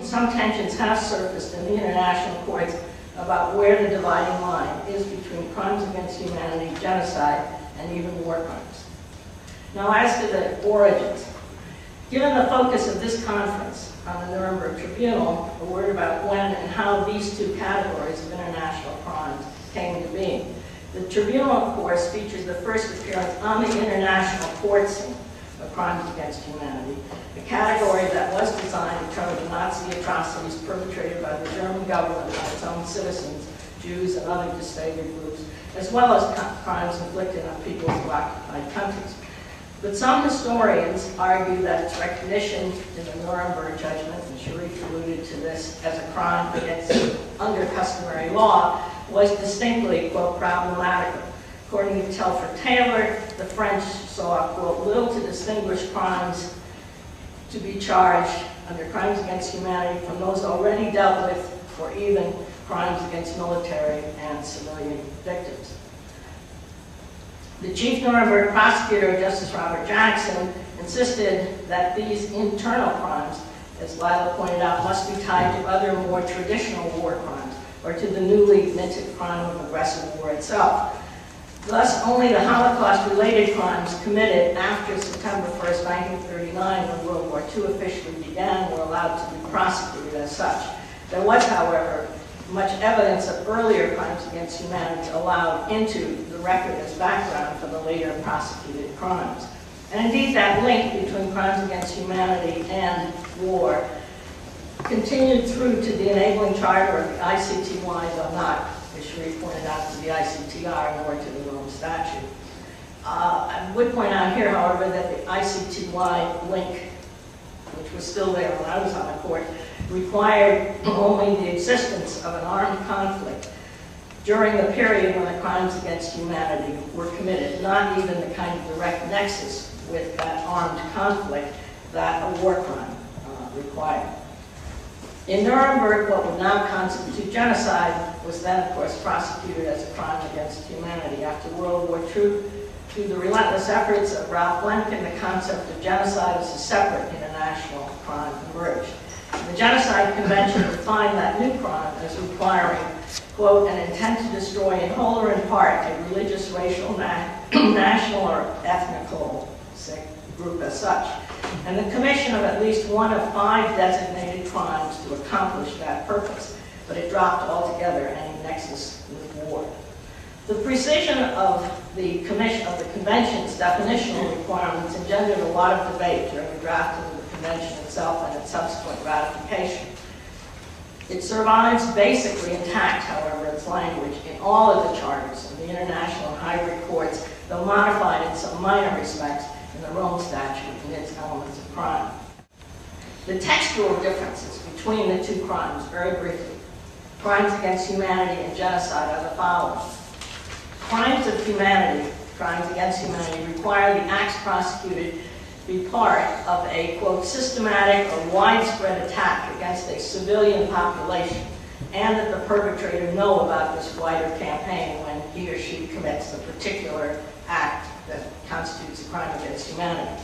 some tensions have surfaced in the international courts about where the dividing line is between crimes against humanity, genocide, and even war crimes. Now, as to the origins, given the focus of this conference on the Nuremberg Tribunal, a word about when and how these two categories of international crimes came into being. The tribunal, of course, features the first appearance on the international court scene of crimes against humanity, a category that was designed to cover the Nazi atrocities perpetrated by the German government on its own citizens, Jews, and other disfavored groups, as well as crimes inflicted on peoples of occupied countries. But some historians argue that its recognition in the Nuremberg judgment, and Sharif alluded to this, as a crime against under customary law, was distinctly, quote, problematical. According to Telford Taylor, the French saw, quote, little to distinguish crimes to be charged under crimes against humanity from those already dealt with, or even crimes against military and civilian victims. The chief Nuremberg prosecutor, Justice Robert Jackson, insisted that these internal crimes, as Lila pointed out, must be tied to other more traditional war crimes, or to the newly minted crime of aggressive war itself. Thus, only the Holocaust-related crimes committed after September 1st, 1939, when World War II officially began, were allowed to be prosecuted as such. There was, however, much evidence of earlier crimes against humanity allowed into the record as background for the later prosecuted crimes. And indeed, that link between crimes against humanity and war continued through to the enabling charter of the ICTY, though not, as Sharif pointed out, to the ICTR nor to the Rome Statute. I would point out here, however, that the ICTY link, which was still there when I was on the court, required only the existence of an armed conflict during the period when the crimes against humanity were committed, not even the kind of direct nexus with that armed conflict that a war crime required. In Nuremberg, what would now constitute genocide was then, of course, prosecuted as a crime against humanity. After World War II, through the relentless efforts of Ralph Lemkin, the concept of genocide as a separate international crime emerged. The Genocide Convention defined that new crime as requiring, quote, an intent to destroy in whole or in part a religious, racial, national, or ethnical group as such, and the commission of at least one of 5 designated crimes to accomplish that purpose, but it dropped altogether any nexus with war. The precision of the convention's definitional requirements engendered a lot of debate during the drafting of the convention itself and its subsequent ratification. It survives basically intact, however, its language in all of the charters of the international and hybrid courts, though modified in some minor respects in the Rome Statute and its elements of crime. The textual differences between the two crimes, very briefly, crimes against humanity and genocide, are the following. Crimes of humanity, crimes against humanity, require the acts prosecuted be part of a, quote, systematic or widespread attack against a civilian population, and that the perpetrator know about this wider campaign when he or she commits the particular act that constitutes a crime against humanity.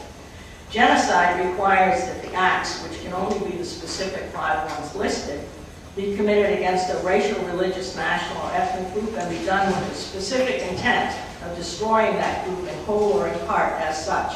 Genocide requires that the acts, which can only be the specific 5 ones listed, be committed against a racial, religious, national, or ethnic group and be done with the specific intent of destroying that group in whole or in part as such.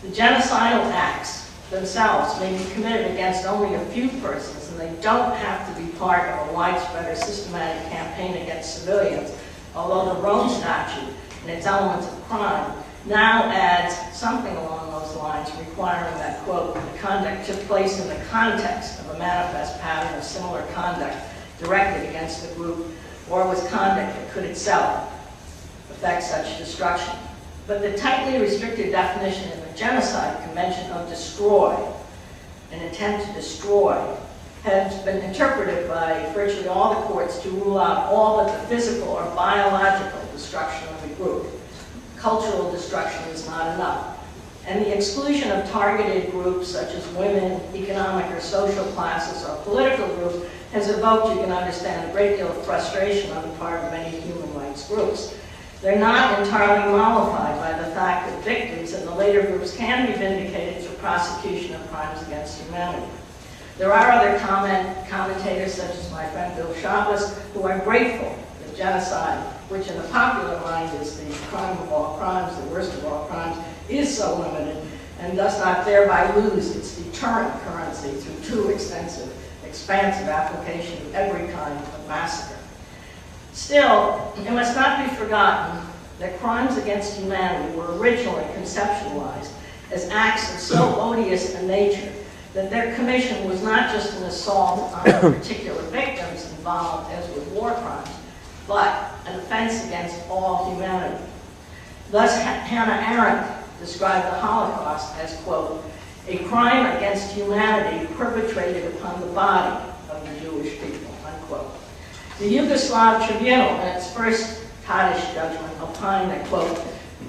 The genocidal acts themselves may be committed against only a few persons, and they don't have to be part of a widespread or systematic campaign against civilians, although the Rome Statute and its elements of crime now adds something along those lines, requiring that, quote, the conduct took place in the context of a manifest pattern of similar conduct directed against the group, or was conduct that could itself affect such destruction. But the tightly restricted definition in the Genocide Convention of destroy, an intent to destroy, has been interpreted by virtually all the courts to rule out all but the physical or biological destruction of the group. Cultural destruction is not enough. And the exclusion of targeted groups such as women, economic or social classes, or political groups has evoked, you can understand, a great deal of frustration on the part of many human rights groups. They're not entirely mollified by the fact that victims in the later groups can be vindicated through prosecution of crimes against humanity. There are other commentators, such as my friend Bill Chavez, who are grateful that genocide, which in the popular mind is the crime of all crimes, the worst of all crimes, is so limited and does not thereby lose its deterrent currency through too expansive application of every kind of massacre. Still, it must not be forgotten that crimes against humanity were originally conceptualized as acts of so odious a nature that their commission was not just an assault on the particular victims involved, as with war crimes, but an offense against all humanity. Thus, Hannah Arendt described the Holocaust as, quote, a crime against humanity perpetrated upon the body of the Jewish people, unquote. The Yugoslav Tribunal, in its first Kaddish judgment, opined that, quote,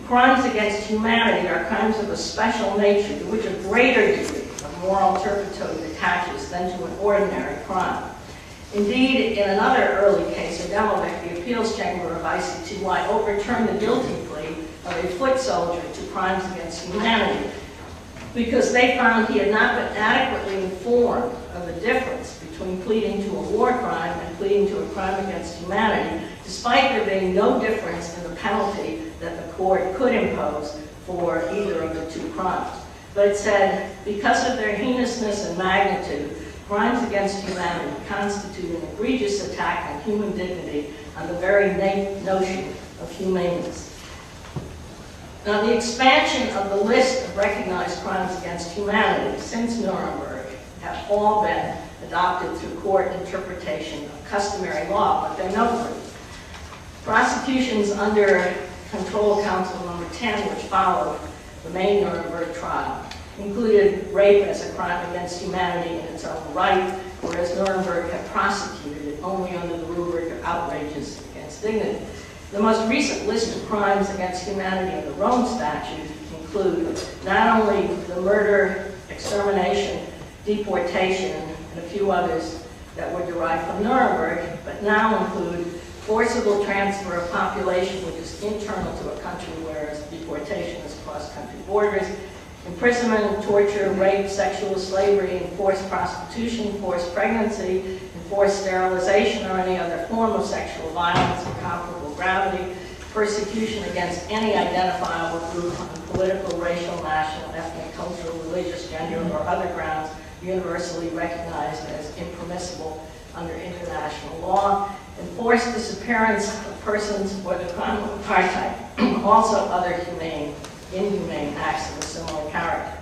crimes against humanity are crimes of a special nature to which a greater degree of moral turpitude attaches than to an ordinary crime. Indeed, in another early case, Ademovic, the appeals chamber of ICTY, overturned the guilty plea of a foot soldier to crimes against humanity because they found he had not been adequately informed of the difference between pleading to a war crime and pleading to a crime against humanity, despite there being no difference in the penalty that the court could impose for either of the two crimes. But it said, because of their heinousness and magnitude, crimes against humanity constitute an egregious attack on human dignity, on the very notion of humaneness. Now, the expansion of the list of recognized crimes against humanity since Nuremberg have all been adopted through court interpretation of customary law, but they're noteworthy. Prosecutions under Control Council number 10, which followed the main Nuremberg trial, included rape as a crime against humanity in its own right, whereas Nuremberg had prosecuted it only under the rubric of outrages against dignity. The most recent list of crimes against humanity in the Rome Statute include not only the murder, extermination, deportation, and a few others that were derived from Nuremberg, but now include forcible transfer of population which is internal to a country, whereas deportation is cross-country borders, imprisonment, torture, rape, sexual slavery, enforced prostitution, forced pregnancy, enforced sterilization, or any other form of sexual violence of comparable gravity, persecution against any identifiable group on political, racial, national, ethnic, cultural, religious, gender, or other grounds universally recognized as impermissible under international law, enforced disappearance of persons for the crime of apartheid, also other inhumane acts of a similar character.